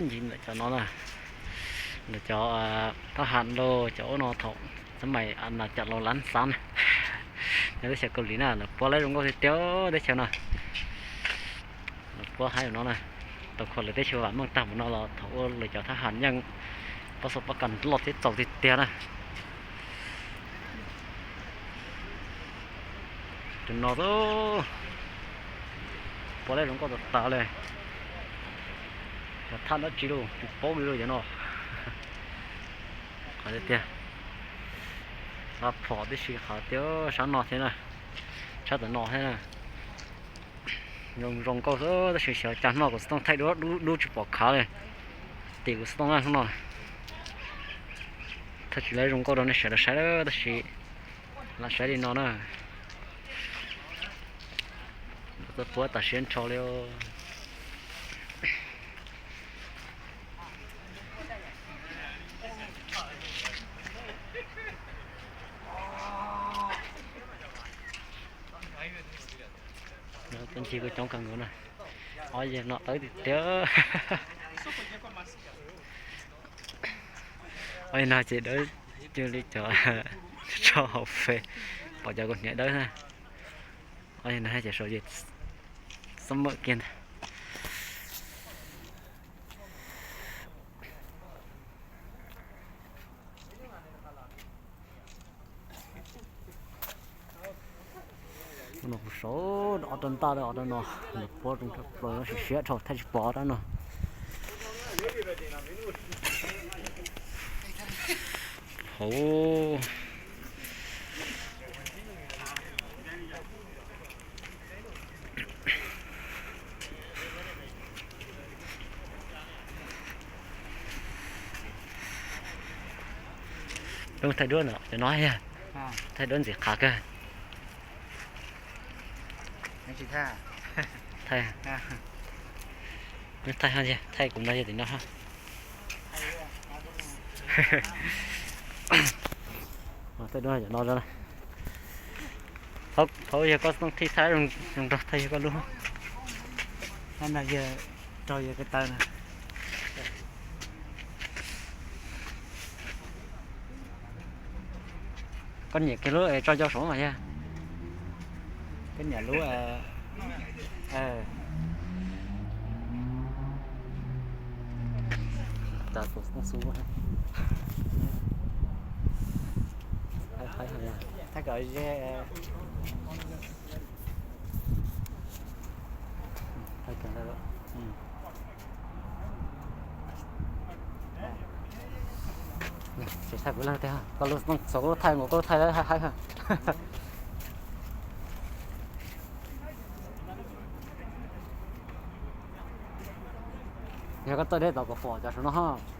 nhìn lại cho nó nè để cho nó hạn lô chỗ nó thọng sớm mày ăn là chặt lô lăn xăm nếu sẽ có lý nào là qua lấy đúng có thể tiêu để cho nó qua hai của nó này tậpคนเลยได้เชื่อว่าเมืองต่ำมันเราถอเลยจะทหารยังประสบการณ์หลอดที่จบติดเตียนะจนนอตัวพอได้ลงก็ตัดตาเลยท่านนัดจีโร่จุดโป้ไม่รู้อย่างนอขอได้เตียรับพอได้ชีขาเตียวฉันนอเท่านะฉันแต่นอเท่านะ用高头的学校讲那个是当太多录去报卡嘞，这个是当然什么？他起来用高头那写的晒了的写，那晒的那呢？这不打先炒了。Tên chị có trong càng ngứa này, ôi giờ nó tới thì đỡ, ôi nào chị đỡ chưa đi cho học về, bỏ cho con nhẹ đỡ ha, ôi này chị sợ gì, sớm mở kiên, nó số ở trên ta đó ở trên nó bỏ trong rồi nó sẽ thôi thay bỏ đó nó ồ đừng thay đơn nữa để nói nha thay đơn gì khác cơ chị tha thay thay ha gì thay cũng đây thì nó ha thay đơn nó ra này thôi giờ có thi thay dùng thay có luôn anh là giờ cho giờ cái tên này con nhỉ cái lúa cho sống mà nha cái nhà lúa ta cũng không xuống ha thấy hả thay gọi về thấy cả đó chỉ thay bữa nay thế ha có lúc số thay một có thay hai ha giờ có tới đây tao có phỏ cho nó ha